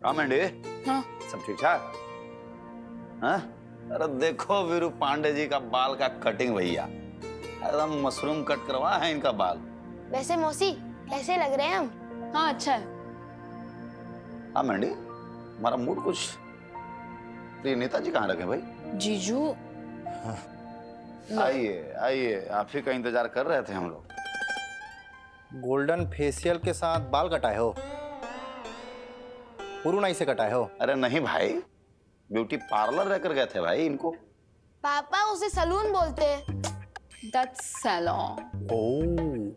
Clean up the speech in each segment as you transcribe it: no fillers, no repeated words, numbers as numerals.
हाँ मंडी, हाँ सब ठीक ठाक? हाँ? अरे देखो वीरू पांडे जी का बाल का कटिंग भैया, एकदम मशरूम कट करवा है इनका बाल। वैसे मौसी कैसे लग रहे हैं हम? हाँ अच्छा है। हाँ मंडी, हमारा मूड कुछ। तो ये नेताजी कहाँ रखे भाई? जीजू आइए आइए, आप ही का इंतजार कर रहे थे हम लोग। गोल्डन फेशियल के साथ बाल कटाए हो? पुरुनाई से कटाए हो? अरे नहीं भाई, ब्यूटी पार्लर रहकर गए थे भाई इनको। पापा उसे सलून बोलते हैं। That's salon. Oh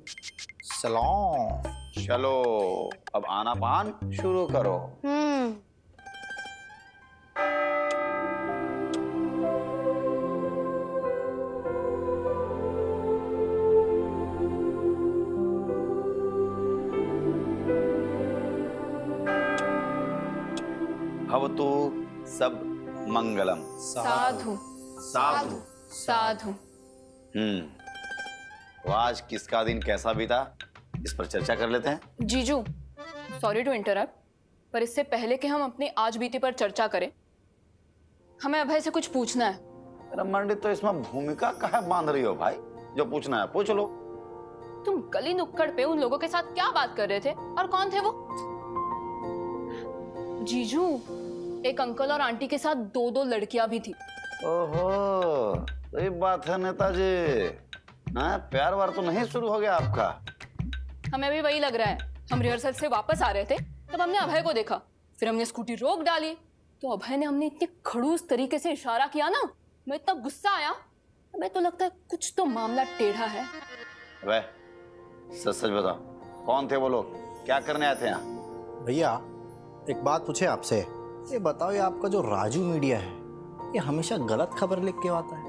salon. चलो अब आना पान शुरू करो। भवतु सब मंगलम। साधु साधु। साधु। तो आज किसका दिन कैसा बीता, इस पर चर्चा कर लेते हैं। जीजू सॉरी टू इंटरप्ट, पर इससे पहले कि हम अपनी आज बीती पर चर्चा करें, हमें अभय से कुछ पूछना है। अरे मंडी, तो इसमें भूमिका काहे बांध रही हो भाई? जो पूछना है पूछ लो। तुम गली नुक्कड़ पे उन लोगों के साथ क्या बात कर रहे थे और कौन थे वो? जीजू एक अंकल और आंटी के साथ दो दो लड़कियां भी थी। ओहो, तो ये बात है नेताजी। हाँ, प्यार वार तो नहीं शुरू हो गया आपका? हमें भी वही लग रहा है। हम रिहर्सल से वापस आ रहे थे तब हमने अभय को देखा, फिर हमने स्कूटी रोक डाली तो अभय ने हमने इतने खड़ूस तरीके से इशारा किया ना, मैं इतना गुस्सा आया, हमें तो लगता है कुछ तो मामला टेढ़ा है। अबे सच सच बताओ, कौन थे वो लोग, क्या करने आए थे यहाँ? भैया एक बात पूछे आपसे, ये बताओ ये आपका जो राजू मीडिया है ये हमेशा गलत खबर लिख के आता है।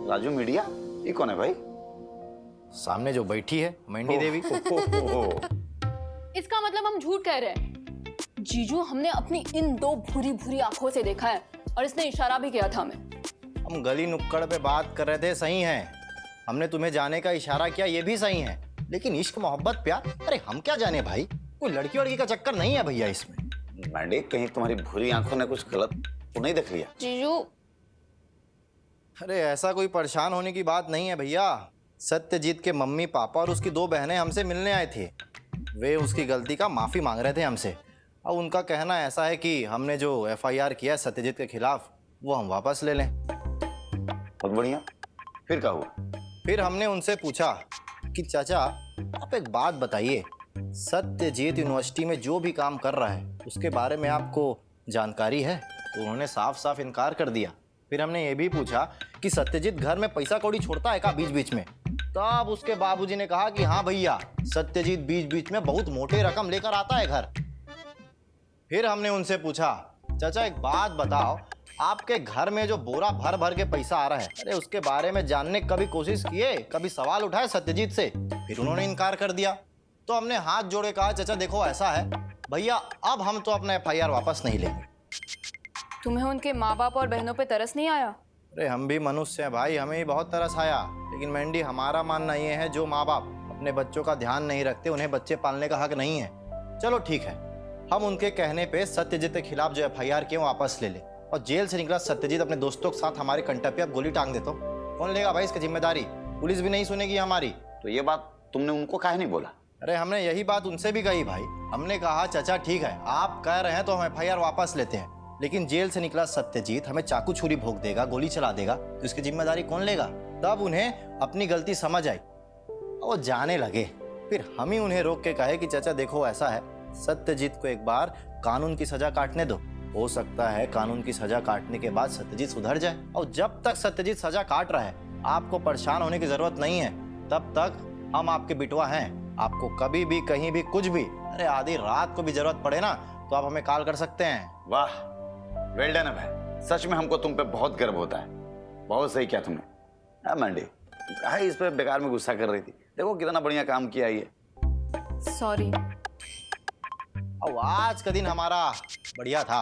राजू मीडिया? ये कौन है भाई? सामने जो बैठी है मंडी देवी। इसका मतलब हम झूठ कह रहे हैं। जीजू हमने अपनी इन दो भूरी भूरी आंखों से देखा है और इसने इशारा भी किया था हमें। हम गली नुक्कड़ पे बात कर रहे थे, सही है, हमने तुम्हें जाने का इशारा किया, ये भी सही है, लेकिन इश्क मोहब्बत प्यार, अरे हम क्या जाने भाई, कोई लड़की वड़की का चक्कर नहीं है भैया इसमें। मंडी, कहीं तुम्हारी भूरी आंखों ने कुछ गलत तो नहीं देख लिया? जीजू अरे ऐसा कोई परेशान होने की बात नहीं है भैया। सत्यजीत के मम्मी पापा और उसकी दो बहनें हमसे मिलने आए थे, वे उसकी गलती का माफ़ी मांग रहे थे हमसे। अब उनका कहना ऐसा है कि हमने जो FIR किया है सत्यजीत के खिलाफ वो हम वापस ले लें। बहुत बढ़िया, फिर क्या हुआ? फिर हमने उनसे पूछा कि चाचा आप एक बात बताइए, सत्यजीत यूनिवर्सिटी में जो भी काम कर रहा है उसके बारे में आपको जानकारी है? तो उन्होंने साफ साफ इनकार कर दिया। फिर हमने ये भी पूछा कि सत्यजीत घर में पैसा कौड़ी छोड़ता है क्या बीच बीच में? तब उसके बाबूजी ने कहा कि हाँ भैया, सत्यजीत बीच बीच में बहुत मोटे रकम लेकर आता है घर। फिर हमने उनसे पूछा चाचा एक बात बताओ, आपके घर में जो बोरा भर भर के पैसा आ रहा है, अरे उसके बारे में जानने की कभी कोशिश किए, कभी सवाल उठाए सत्यजीत से? फिर उन्होंने इनकार कर दिया। तो हमने हाथ जोड़े कहा चाचा देखो ऐसा है भैया, अब हम तो अपना FIR वापस नहीं लेंगे। तुम्हें उनके माँ बाप और बहनों पे तरस नहीं आया? अरे हम भी मनुष्य हैं भाई, हमें भी बहुत तरस आया, लेकिन मैंडी हमारा मानना ये है जो माँ बाप अपने बच्चों का ध्यान नहीं रखते उन्हें बच्चे पालने का हक नहीं है। चलो ठीक है, हम उनके कहने पे सत्यजीत के खिलाफ जो FIR किए वापस ले ले, और जेल से निकला सत्यजीत अपने दोस्तों के साथ हमारे कंटे पे अब गोली टांग देता हूँ, कौन लेगा भाई इसकी जिम्मेदारी? पुलिस भी नहीं सुनेगी हमारी। तो ये बात तुमने उनको काहे नहीं बोला? अरे हमने यही बात उनसे भी कही भाई, हमने कहा चाचा ठीक है आप कह रहे हैं तो हम FIR वापस लेते हैं, लेकिन जेल से निकला सत्यजीत हमें चाकू छुरी भोंक देगा, गोली चला देगा, तो इसकी जिम्मेदारी कौन लेगा? तब उन्हें अपनी गलती समझ आई और वो जाने लगे। फिर हम ही उन्हें रोक के कहे कि चाचा देखो ऐसा है, सत्यजीत को एक बार कानून की सजा काटने दो, हो सकता है कानून की सजा काटने के बाद सत्यजीत सुधर जाए, और जब तक सत्यजीत सजा काट रहा है आपको परेशान होने की जरूरत नहीं है, तब तक हम आपके बिटवा हैं, आपको कभी भी कहीं भी कुछ भी, अरे आधी रात को भी जरूरत पड़े ना तो आप हमें कॉल कर सकते हैं। वाह, वेल डन है, सच में हमको तुम पे बहुत गर्व होता है, बहुत सही किया तुमने। हाँ मंडी, काहे इस पे बेकार में गुस्सा कर रही थी, देखो कितना बढ़िया काम किया ये। सॉरी। अब आज का दिन हमारा बढ़िया था।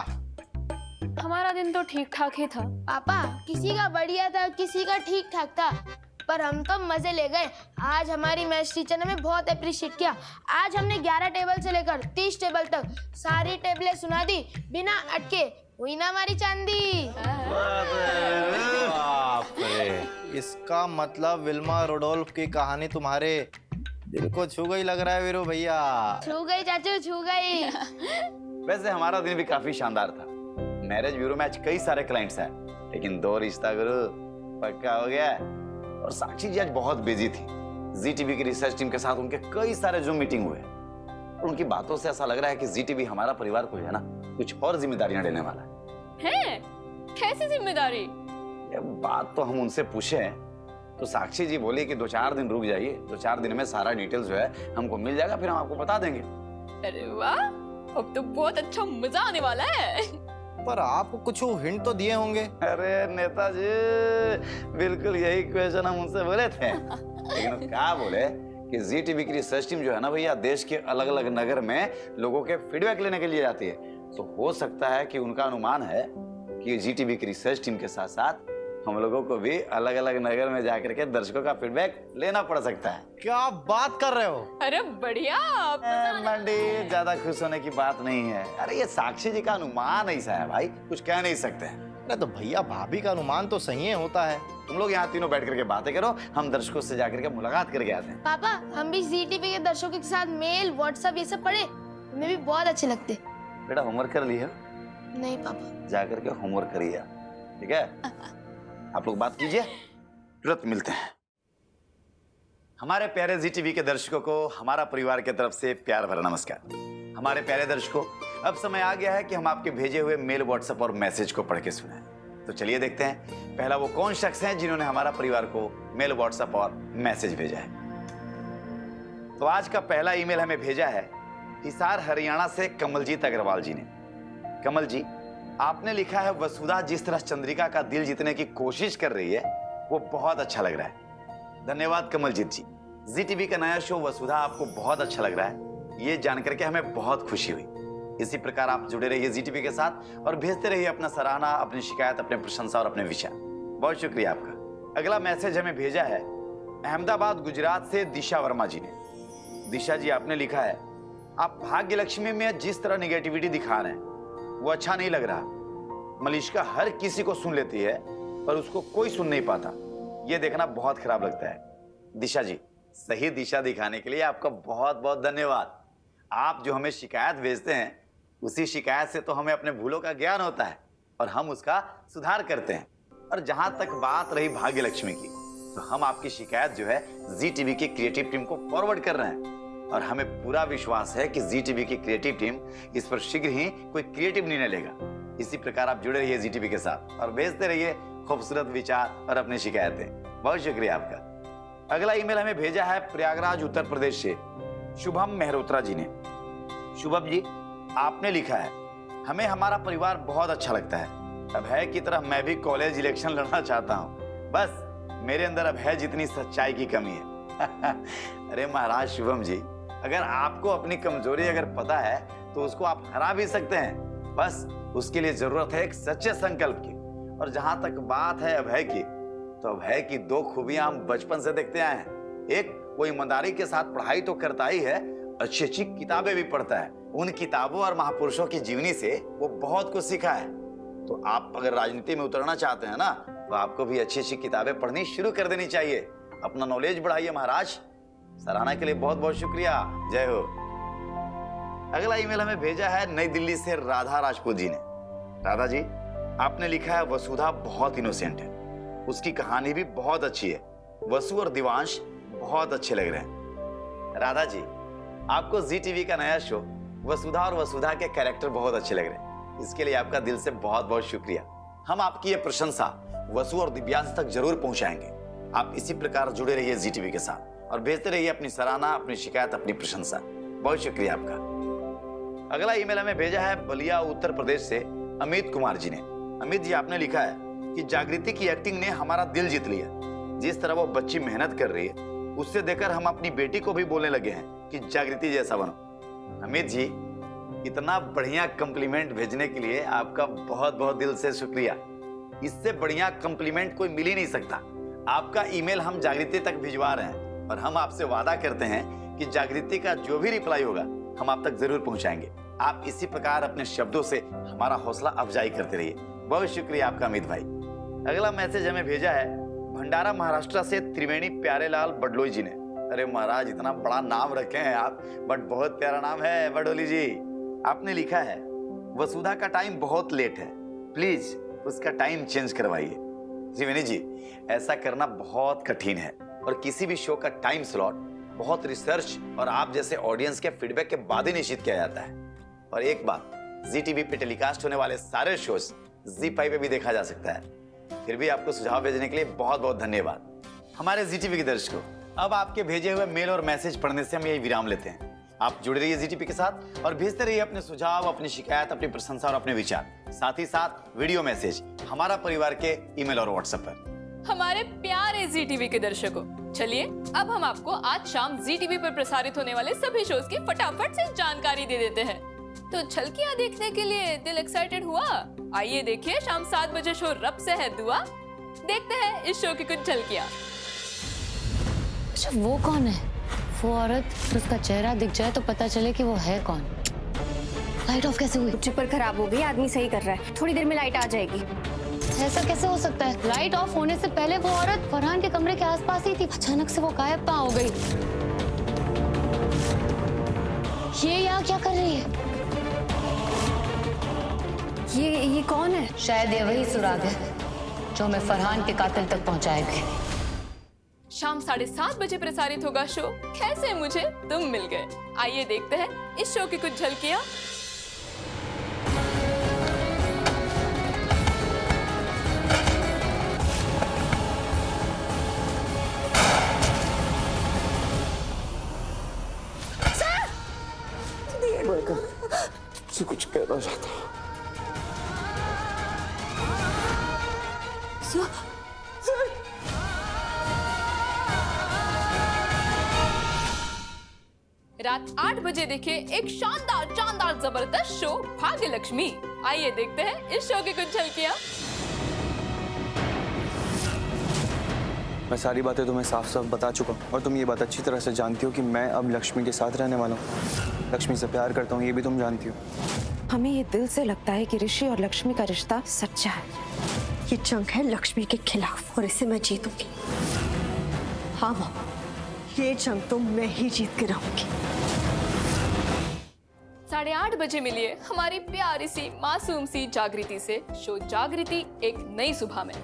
हमारा दिन तो ठीक ठाक ही था। पापा किसी का बढ़िया था किसी का ठीक ठाक था, पर हम तो मजे ले गए। आज हमारी मैथ्स टीचर ने हमें बहुत अप्रिशिएट किया। आज हमने 11 टेबल से लेकर 30 टेबल तक सारी टेबलें सुना दी बिना अटके। हुई ना हमारी चांदी। बाप रे, इसका मतलब विल्मा रोडोल्फ की कहानी तुम्हारे दिल को छू गई लग रहा है वीरू भैया। छू गई चाचू, छू गई। वैसे हमारा दिन भी काफी शानदार था। मैरिज ब्यूरो में आज कई सारे क्लाइंट्स हैं, लेकिन 2 रिश्ता गुरु पक्का हो गया। और साक्षी जी आज बहुत बिजी थी। जी टीवी की रिसर्च टीम के साथ उनके कई सारे जूम मीटिंग हुए और उनकी बातों से ऐसा लग रहा है कि जी टीवी हमारा परिवार को है ना कुछ और जिम्मेदारियां देने वाला है। कैसी जिम्मेदारी? ये बात तो हम उनसे पूछे तो साक्षी जी बोली कि 2-4 दिन रुक जाइए, 2-4 दिन में सारा डिटेल्स जो है हमको मिल जाएगा, फिर हम आपको बता देंगे। अरे वाह, अब तो बहुत अच्छा मजा आने वाला है। पर आपको कुछ हिंट तो दिए होंगे। अरे नेताजी, बिल्कुल यही क्वेश्चन हम उनसे बोले थे, लेकिन वो क्या बोले कि जी टीवी की रिसर्च टीम जो है ना भैया, देश के अलग अलग नगर में लोगों के फीडबैक लेने के लिए जाती है। तो हो सकता है कि उनका अनुमान है कि जी टीवी की रिसर्च टीम के साथ साथ हम लोगों को भी अलग अलग नगर में जाकर के दर्शकों का फीडबैक लेना पड़ सकता है। क्या बात कर रहे हो? अरे बढ़िया। मंडी, ज्यादा खुश होने की बात नहीं है। अरे ये साक्षी जी का अनुमान ऐसा है भाई, कुछ कह नहीं सकते हैं। अरे तो भैया भाभी का अनुमान तो सही होता है। तुम लोग यहाँ तीनों बैठ करके बातें करो, हम दर्शकों से जाकर के मुलाकात करके आते हैं। पापा, हम भी जी टीवी के दर्शकों के साथ मेल, व्हाट्सएप ये सब पढ़े, हमें भी बहुत अच्छे लगते। बेटा होमवर्क कर लिया? नहीं पापा। जाकर के होमवर्क करिए, ठीक है? आप लोग बात कीजिए, तुरंत मिलते हैं। हमारे प्यारे जी टीवी के दर्शकों को हमारा परिवार की तरफ से प्यार भरा नमस्कार। हमारे प्यारे दर्शकों, अब समय आ गया है कि हम आपके भेजे हुए मेल, व्हाट्सएप और मैसेज को पढ़ के सुनाएं। तो चलिए देखते हैं पहला वो कौन शख्स है जिन्होंने हमारा परिवार को मेल, व्हाट्सएप और मैसेज भेजा है। तो आज का पहला ईमेल हमें भेजा है हिसार हरियाणा से कमलजीत अग्रवाल जी ने। कमल जी, आपने लिखा है, वसुधा जिस तरह चंद्रिका का दिल जीतने की कोशिश कर रही है वो बहुत अच्छा लग रहा है। धन्यवाद कमलजीत जी। जी टीवी का नया शो वसुधा आपको बहुत अच्छा लग रहा है, ये जानकर के हमें बहुत खुशी हुई। इसी प्रकार आप जुड़े रहिए जी टीवी के साथ और भेजते रहिए अपना सराहना, अपनी शिकायत, अपने प्रशंसा और अपने विचार। बहुत शुक्रिया आपका। अगला मैसेज हमें भेजा है अहमदाबाद गुजरात से दिशा वर्मा जी ने। दिशा जी, आपने लिखा है, आप भाग्य लक्ष्मी में जिस तरह निगेटिविटी दिखा रहे हैं वो अच्छा नहीं लग रहा। मलिष्का हर किसी को सुन लेती है पर उसको कोई सुन नहीं पाता, ये देखना बहुत खराब लगता है। दिशा जी, सही दिशा दिखाने के लिए आपका बहुत बहुत धन्यवाद। आप जो हमें शिकायत भेजते हैं उसी शिकायत से तो हमें अपने भूलों का ज्ञान होता है और हम उसका सुधार करते हैं। और जहां तक बात रही भाग्य लक्ष्मी की, तो हम आपकी शिकायत जो है जी टीवी की क्रिएटिव टीम को फॉरवर्ड कर रहे हैं और हमें पूरा विश्वास है कि जी टीवी की क्रिएटिव टीम इस पर शीघ्र ही कोई क्रिएटिव निर्णय लेगा। इसी प्रकार आप जुड़े रहिए जी टीवी के साथ और भेजते रहिए खूबसूरत विचार और अपनी शिकायतें। बहुत शुक्रिया आपका। अगला ईमेल हमें भेजा है प्रयागराज उत्तर प्रदेश से शुभम मेहरोत्रा जी ने। शुभम जी, आपने लिखा है, हमें हमारा परिवार बहुत अच्छा लगता है। अभय की तरह मैं भी कॉलेज इलेक्शन लड़ना चाहता हूँ, बस मेरे अंदर अभय जितनी सच्चाई की कमी है। अरे महाराज शुभम जी, अगर आपको अपनी कमजोरी अगर पता है तो उसको आप हरा भी सकते हैं। बस उसके लिए जरूरत है एक सच्चे संकल्प की। और जहां तक बात है अभय की, तो अभय की 2 खूबियां हम बचपन से देखते आए हैं। एक, वो ईमानदारी के साथ पढ़ाई तो करता ही है, अच्छी अच्छी किताबें भी पढ़ता है। उन किताबों और महापुरुषों की जीवनी से वो बहुत कुछ सीखा है। तो आप अगर राजनीति में उतरना चाहते हैं ना, तो आपको भी अच्छी अच्छी किताबें पढ़नी शुरू कर देनी चाहिए। अपना नॉलेज बढ़ाइए महाराज। सराहना के लिए बहुत बहुत शुक्रिया। जय हो। अगला ईमेल हमें भेजा है नई दिल्ली से राधा राजपूत जी ने। राधा जी, आपने लिखा है, वसुधा बहुत इनोसेंट है, उसकी कहानी भी बहुत अच्छी है। वसु और दिवांश बहुत अच्छे लग रहे हैं। राधा जी, आपको जी टीवी का नया शो वसुधा और वसुधा के कैरेक्टर बहुत अच्छे लग रहे हैं, इसके लिए आपका दिल से बहुत बहुत शुक्रिया। हम आपकी ये प्रशंसा वसु और दिव्यांश तक जरूर पहुंचाएंगे। आप इसी प्रकार जुड़े रहिए जी टीवी के साथ और भेजते रहिए अपनी सराहना, अपनी शिकायत, अपनी प्रशंसा। बहुत शुक्रिया आपका। अगला ईमेल हमें भेजा है बलिया उत्तर प्रदेश से अमित कुमार जी ने। अमित जी, आपने लिखा है कि जागृति की एक्टिंग ने हमारा दिल जीत लिया। जिस तरह वो बच्ची मेहनत कर रही है उससे देखकर हम अपनी बेटी को भी बोलने लगे हैं कि जागृति जैसा बनो। अमित जी, इतना बढ़िया कॉम्प्लीमेंट भेजने के लिए आपका बहुत बहुत दिल से शुक्रिया। इससे बढ़िया कॉम्प्लीमेंट कोई मिल ही नहीं सकता। आपका ईमेल हम जागृति तक भिजवा रहे हैं और हम आपसे वादा करते हैं कि जागृति का जो भी रिप्लाई होगा हम आप तक जरूर पहुंचाएंगे। आप इसी प्रकार अपने शब्दों से हमारा हौसला अफजाई करते रहिए। बहुत शुक्रिया आपका अमित भाई। अगला मैसेज हमें भेजा है भंडारा महाराष्ट्र से त्रिवेणी प्यारेलाल बडलोई जी ने। अरे महाराज, इतना बड़ा नाम रखे हैं आप, बट बहुत प्यारा नाम है बडोली जी। आपने लिखा है वसुधा का टाइम बहुत लेट है, प्लीज उसका टाइम चेंज करवाइए। त्रिवेणी जी, ऐसा करना बहुत कठिन है और किसी भी शो का टाइम स्लॉट बहुत रिसर्च और आप जैसे ऑडियंस के फीडबैक के बाद ही निश्चित किया जाता है। और एक बात, जी टीवी पे टेलीकास्ट होने वाले सारे शोज ZEE5 पे भी देखा जा सकता है। फिर भी आपको सुझाव भेजने के लिए बहुत बहुत धन्यवाद। हमारे जी टीवी के दर्शकों, अब आपके भेजे हुए मेल और मैसेज पढ़ने से हम यही विराम लेते हैं। आप जुड़े रहिए जी टीवी के साथ और भेजते रहिए अपने सुझाव, अपनी शिकायत, अपनी प्रशंसा और अपने विचार, साथ ही साथ वीडियो मैसेज हमारा परिवार के ईमेल और व्हाट्सएप पर। हमारे प्यारे जी टीवी के दर्शकों, चलिए अब हम आपको आज शाम जी टीवी पर प्रसारित होने वाले सभी शोज की फटाफट से जानकारी दे देते हैं। तो छलकियां देखने के लिए दिल एक्साइटेड हुआ? आइए देखिए शाम 7 बजे शो रब से है दुआ। देखते हैं इस शो की कुछ झलकियां। अच्छा, वो कौन है? वो औरत, उसका चेहरा दिख जाए तो पता चले कि वो है कौन। लाइट ऑफ कैसे हुई? ट्रिपर खराब हो गई, आदमी सही कर रहा है, थोड़ी देर में लाइट आ जाएगी। ऐसा कैसे हो सकता है? लाइट ऑफ होने से पहले वो औरत फरहान के कमरे के आसपास ही थी, अचानक से वो गायब कहाँ हो गई? ये यहाँ क्या कर रही है? ये कौन है? शायद ये वही सुराग है जो हमें फरहान के कातिल तक पहुंचाएगी। शाम 7:30 बजे प्रसारित होगा शो कैसे मुझे तुम मिल गए। आइए देखते हैं इस शो की कुछ झलकियां। कुछ कहना चाहता हूँ। रात 8 बजे देखिए एक शानदार जबरदस्त शो भाग्य लक्ष्मी। आइए देखते हैं इस शो की कुछ झलकियां। मैं सारी बातें तुम्हें साफ साफ बता चुका हूँ और तुम ये बात अच्छी तरह से जानती हो कि मैं अब लक्ष्मी के साथ रहने वाला हूँ। लक्ष्मी से प्यार करता हूँ, ये भी तुम जानती हो। हमें ये दिल से लगता है कि ऋषि और लक्ष्मी का रिश्ता सच्चा है। ये जंग है लक्ष्मी के खिलाफ और इसे मैं जीतूंगी। हाँ माँ, ये जंग तो मैं ही जीत के रहूंगी। 8:30 बजे मिलिए हमारी प्यारी सी मासूम सी जागृति से शो जागृति एक नई सुबह में।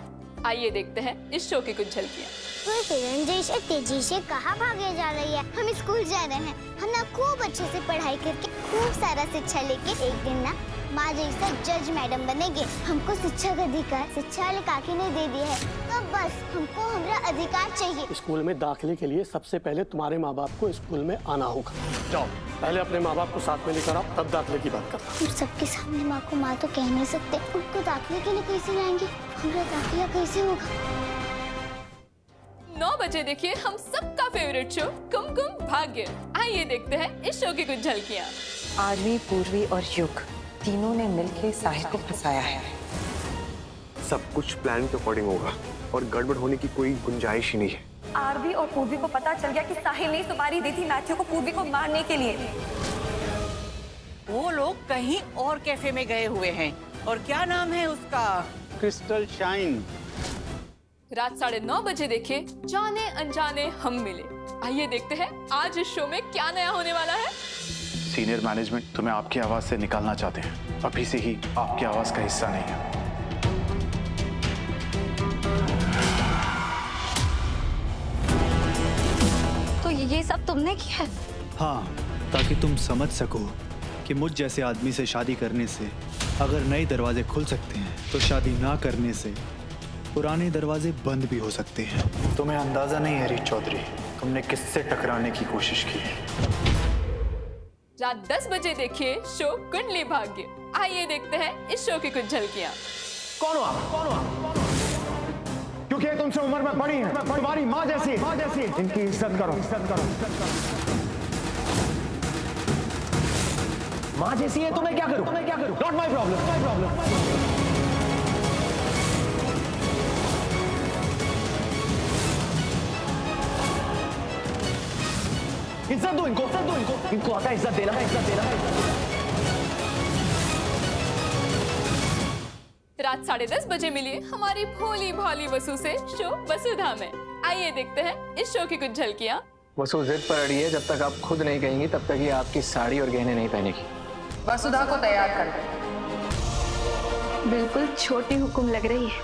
आइए देखते हैं इस शो की कुछ झलकियां। वो हिरण जैसे तेजी से कहाँ भागे जा रही है? हम स्कूल जा रहे हैं। हम ना खूब अच्छे से पढ़ाई करके खूब सारा शिक्षा लेके एक दिन ना माँ जैसा जज मैडम बनेंगे। हमको शिक्षा का अधिकार शिक्षा वाले काकी ने दे दिया है, तो बस हमको हमारा अधिकार चाहिए। स्कूल में दाखिले के लिए सबसे पहले तुम्हारे माँ बाप को स्कूल में आना होगा। जाओ, पहले अपने माँ बाप को साथ में लेकर आओ, तब दाखिले की बात करना। हम सबके सामने माँ को माँ तो कह नहीं सकते। उनको दाखिले के लिए कैसे लाएंगे? हमारा दाखिला कैसे होगा? 9 बजे देखिए हम सबका फेवरेट शो कुमकुम भाग्य। आइए देखते हैं इस शो की कुछ झलकियां। आरवी, पूर्वी और युग तीनों ने मिलकर साहिल को फंसाया है। सब कुछ प्लान के अकॉर्डिंग होगा और गड़बड़ होने की कोई गुंजाइश ही नहीं है। आरवी और पूर्वी को पता चल गया कि साहिल ने सुपारी दी थी मैथ्यू को पूर्वी को मारने के लिए। वो लोग कहीं और कैफे में गए हुए हैं और क्या नाम है उसका? Crystal shine. रात 9:30 बजे देखिए जाने अनजाने हम मिले। आइए देखते हैं आज इस शो में क्या नया होने वाला है। सीनियर मैनेजमेंट तुम्हें आपकी आवाज से निकालना चाहते हैं। अभी से ही आपकी आवाज का हिस्सा नहीं है। तो ये सब तुमने किया? हाँ, ताकि तुम समझ सको कि मुझ जैसे आदमी से शादी करने से अगर नए दरवाजे खुल सकते हैं तो शादी ना करने से पुराने दरवाजे बंद भी हो सकते हैं। तुम्हें अंदाजा नहीं है रीत चौधरी, तुमने किससे टकराने की कोशिश की है। रात 10 बजे देखिए शो कुंडली भाग्य। आइए देखते हैं इस शो की कुछ झलकियां। कौन हो आप? कौन हो आप? क्योंकि ये तुमसे उम्र में बड़ी है, तुम्हारी माँ जैसी। इनकी इज्जत करो। माँ जैसी है, तुम्हें क्या करूं? Not my problem. इज्जत दो इनको, इनको आता है इज्जत देना है, इज्जत देना है। रात 10:30 बजे मिलिए हमारी भोली भाली वसु से शो वसुधा में। आइए देखते हैं इस शो की कुछ झलकियां। वसु जिद पर अड़ी है, जब तक आप खुद नहीं कहेंगी तब तक ये आपकी साड़ी और गहने नहीं पहनेगी। वसुधा को तैयार कर दो। बिल्कुल छोटी हुक्म लग रही है।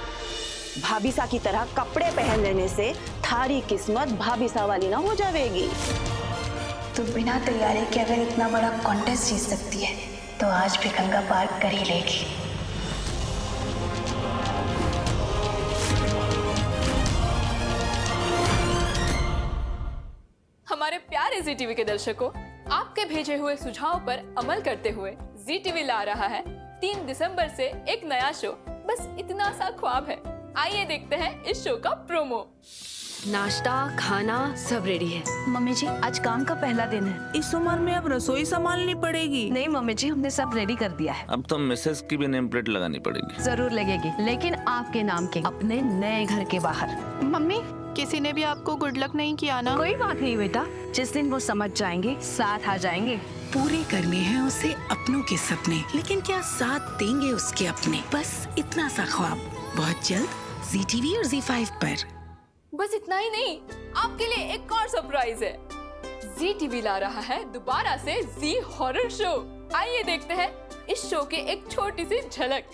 भाभी सा की तरह कपड़े पहन लेने से थारी किस्मत भाभी सा वाली ना हो जाएगी। तो बिना तैयारी के अगर इतना बड़ा कॉन्टेस्ट जीत सकती है तो आज भी गंगा पार कर ही लेगी। हमारे प्यारे जी टीवी के दर्शकों, आपके भेजे हुए सुझाव पर अमल करते हुए जी टीवी ला रहा है 3 दिसंबर से एक नया शो। बस इतना सा ख्वाब है। आइए देखते हैं इस शो का प्रोमो। नाश्ता खाना सब रेडी है। मम्मी जी आज काम का पहला दिन है। इस उम्र में अब रसोई संभालनी पड़ेगी। नहीं मम्मी जी, हमने सब रेडी कर दिया है। अब तो मिसेस की भी नेम प्लेट लगानी पड़ेगी। जरूर लगेगी, लेकिन आपके नाम के, अपने नए घर के बाहर। मम्मी किसी ने भी आपको गुड लक नहीं किया ना? कोई बात नहीं बेटा, जिस दिन वो समझ जाएंगे साथ आ जाएंगे। पूरे करने हैं उसे अपनों के सपने, लेकिन क्या साथ देंगे उसके अपने? बस इतना सा ख्वाब बहुत जल्द जी टीवी और जी5 पर। बस इतना ही नहीं, आपके लिए एक और सरप्राइज है। जी टीवी ला रहा है दोबारा से जी हॉरर शो। आइए देखते हैं इस शो की एक छोटी सी झलक।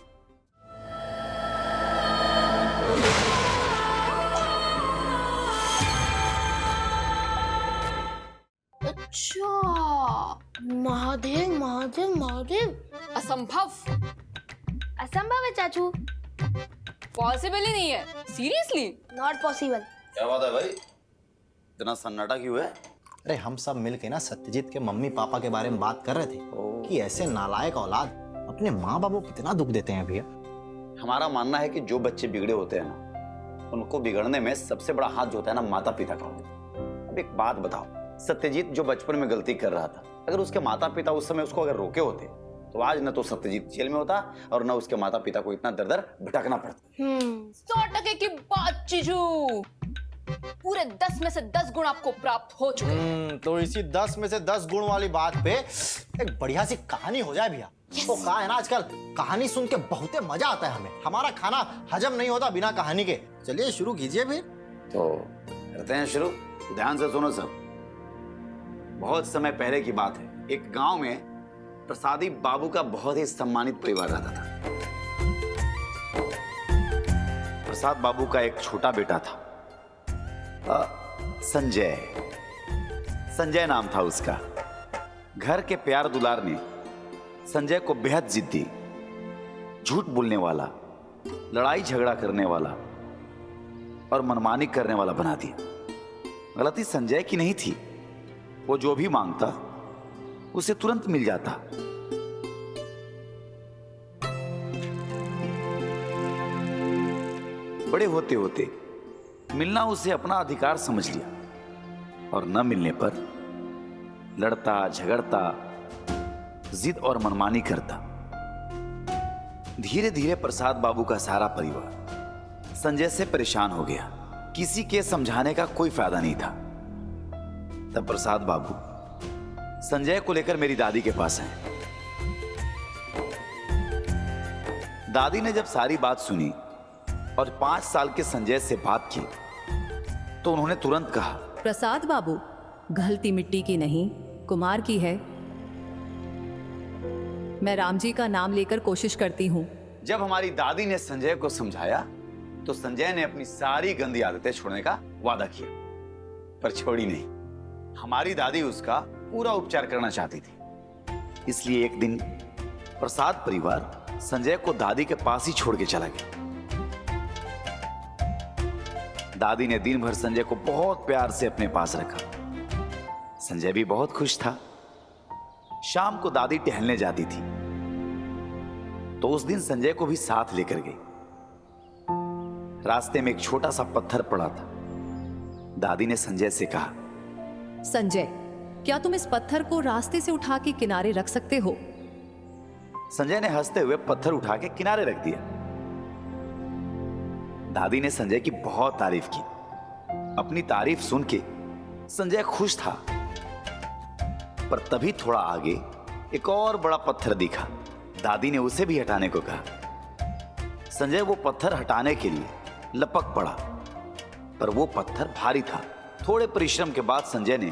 अच्छा, महादेव महादेव महादेव। असंभव। असंभव है चाचू। पॉसिबल ही नहीं है। Seriously not possible. क्या बात है भाई, इतना सन्नाटा क्यों है? अरे हम सब मिलके ना सत्यजीत के मम्मी पापा के बारे में बात कर रहे थे कि ऐसे नालायक औलाद अपने माँ बाप को कितना दुख देते हैं भैया। हमारा मानना है कि जो बच्चे बिगड़े होते हैं ना, उनको बिगड़ने में सबसे बड़ा हाथ जो होता है ना, माता पिता का होता है। अब एक बात बताओ, सत्यजीत जो बचपन में गलती कर रहा था, अगर उसके माता पिता उस समय उसको अगर रोके होते तो आज न तो सत्यजीत जेल में होता और न उसके माता पिता को इतना दर दर भटकना पड़ता। 100% की बात जीजू। पूरे 10 में से 10 गुण आपको प्राप्त हो चुके हैं। तो इसी 10 में से 10 गुण वाली बात पे एक बढ़िया सी कहानी हो जाए भैया। तो कहा है ना, आजकल कहानी सुन के बहुत मजा आता है हमें। हमारा खाना हजम नहीं होता बिना कहानी के। चलिए शुरू कीजिए फिर। तो करते हैं शुरू। ध्यान से सुनो सब। बहुत समय पहले की बात है, एक गांव में प्रसादी बाबू का बहुत ही सम्मानित परिवार रहता था। प्रसाद बाबू का एक छोटा बेटा था, संजय। संजय नाम था उसका। घर के प्यार दुलार ने संजय को बेहद जिद्दी, झूठ बोलने वाला, लड़ाई झगड़ा करने वाला और मनमानी करने वाला बना दिया। गलती संजय की नहीं थी, वो जो भी मांगता उसे तुरंत मिल जाता। बड़े होते होते मिलना उसे अपना अधिकार समझ लिया और न मिलने पर लड़ता झगड़ता, जिद और मनमानी करता। धीरे धीरे प्रसाद बाबू का सारा परिवार संजय से परेशान हो गया। किसी के समझाने का कोई फायदा नहीं था। तब प्रसाद बाबू संजय को लेकर मेरी दादी के पास आए। दादी ने जब सारी बात सुनी और 5 साल के संजय से बात की तो उन्होंने तुरंत कहा, प्रसाद बाबू, गलती मिट्टी की नहीं कुमार की है। मैं राम जी का नाम लेकर कोशिश करती हूँ। जब हमारी दादी ने संजय को समझाया तो संजय ने अपनी सारी गंदी आदतें छोड़ने का वादा किया, पर छोड़ी नहीं। हमारी दादी उसका पूरा उपचार करना चाहती थी। इसलिए एक दिन प्रसाद परिवार संजय को दादी के पास ही छोड़ के चला गया। दादी ने दिन भर संजय को बहुत प्यार से अपने पास रखा। संजय भी बहुत खुश था। शाम को दादी टहलने जाती थी तो उस दिन संजय को भी साथ लेकर गई। रास्ते में एक छोटा सा पत्थर पड़ा था। दादी ने संजय से कहा, संजय, क्या तुम इस पत्थर को रास्ते से उठा के किनारे रख सकते हो? संजय ने हंसते हुए पत्थर उठा के किनारे रख दिया। दादी ने संजय की बहुत तारीफ की। अपनी तारीफ सुन के संजय खुश था पर तभी थोड़ा आगे एक और बड़ा पत्थर दिखा। दादी ने उसे भी हटाने को कहा। संजय वो पत्थर हटाने के लिए लपक पड़ा, पर वो पत्थर भारी था। थोड़े परिश्रम के बाद संजय ने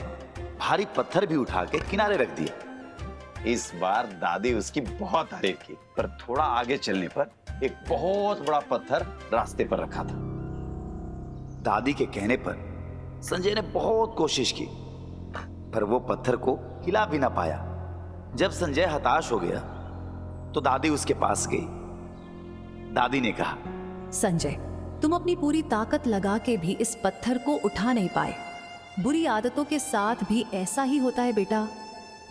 भारी पत्थर भी उठा के किनारे रख दिया। इस बार दादी उसकी बहुत तारीफ की, पर थोड़ा आगे चलने पर एक बहुत बड़ा पत्थर रास्ते पर रखा था। दादी के कहने पर संजय ने बहुत कोशिश की, पर वो पत्थर को हिला भी ना पाया। जब संजय हताश हो गया तो दादी उसके पास गई। दादी ने कहा, संजय, तुम अपनी पूरी ताकत लगा के भी इस पत्थर को उठा नहीं पाए। बुरी आदतों के साथ भी ऐसा ही होता है बेटा।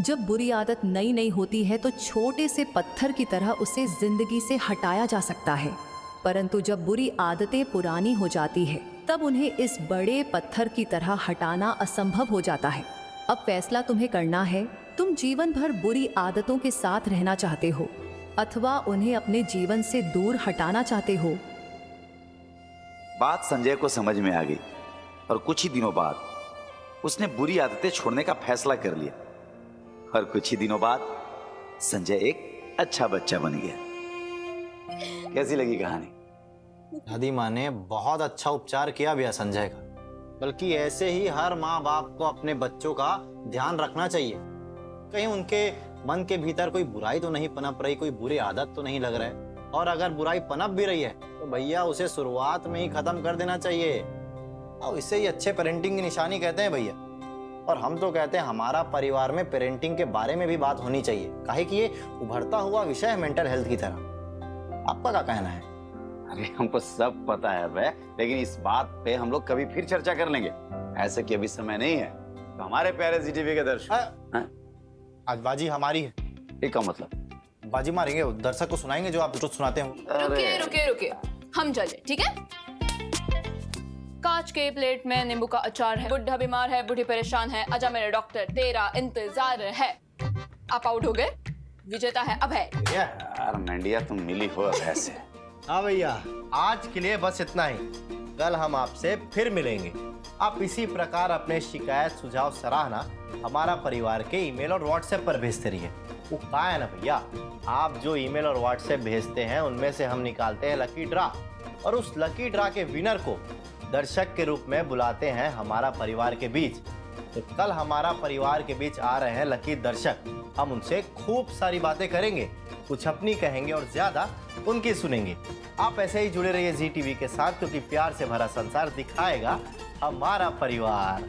जब बुरी आदत नई नई होती है तो छोटे से पत्थर की तरह उसे जिंदगी से हटाया जा सकता है, परंतु जब बुरी आदतें पुरानी हो जाती है तब उन्हें इस बड़े पत्थर की तरह हटाना असंभव हो जाता है। अब फैसला तुम्हें करना है, तुम जीवन भर बुरी आदतों के साथ रहना चाहते हो अथवा उन्हें अपने जीवन से दूर हटाना चाहते हो। बात संजय को समझ में आ गई और कुछ ही दिनों बाद उसने बुरी आदतें छोड़ने का फैसला कर लिया। और कुछ ही दिनों बाद संजय एक अच्छा बच्चा बन गया। कैसी लगी कहानी? दादी माँ ने बहुत अच्छा उपचार किया भैया संजय का। बल्कि ऐसे ही हर माँ बाप को अपने बच्चों का ध्यान रखना चाहिए। कहीं उनके मन के भीतर कोई बुराई तो नहीं पनप रही, कोई बुरी आदत तो नहीं लग रहा है। और अगर बुराई पनप भी रही है तो भैया उसे शुरुआत में ही खत्म कर देना चाहिए। और इसे ही अच्छे पेरेंटिंग की निशानी कहते हैं भैया। और हम तो कहते हैं हमारा परिवार में पेरेंटिंग के बारे में भी बात होनी चाहिए, काहे कि ये उभरता हुआ विषय है मेंटल हेल्थ की तरह। आपका क्या कहना है? अरे हमको सब पता है भाई, लेकिन इस बात पे हम लोग कभी फिर चर्चा कर लेंगे। ऐसे कि अभी समय नहीं है। तो हमारे प्यारे जी टीवी के दर्शक, आज बाजी हमारी है। ये क्या मतलब? बाजी मारेंगे, दर्शक को सुनाएंगे जो आप रोज सुनाते हो। रुकिए रुकिए रुकिए, हम चले, ठीक है? कांच के प्लेट में नींबू का अचार है, बुढ़ा बीमार है, बूढ़ी परेशान है, आजा मेरे डॉक्टर, तेरा इंतजार है। आप आउट हो गए, विजेता है अभय। यार मेंढिया तुम मिली हो अभय से। हाँ भैया, आज के लिए बस इतना ही। कल हम आपसे फिर मिलेंगे। आप इसी प्रकार अपने शिकायत, सुझाव, सराहना हमारा परिवार के ईमेल और व्हाट्सएप पर भेजते रहिए। वो कहा है ना भैया, आप जो ईमेल और व्हाट्सएप भेजते हैं उनमें से हम निकालते हैं लकी ड्रा, और उस लकी ड्रा के विनर को दर्शक के रूप में बुलाते हैं हमारा परिवार के बीच। तो कल हमारा परिवार के बीच आ रहे हैं लकी दर्शक। हम उनसे खूब सारी बातें करेंगे, कुछ अपनी कहेंगे और ज्यादा उनकी सुनेंगे। आप ऐसे ही जुड़े रहिए जी टीवी के साथ, क्योंकि प्यार से भरा संसार दिखाएगा हमारा परिवार।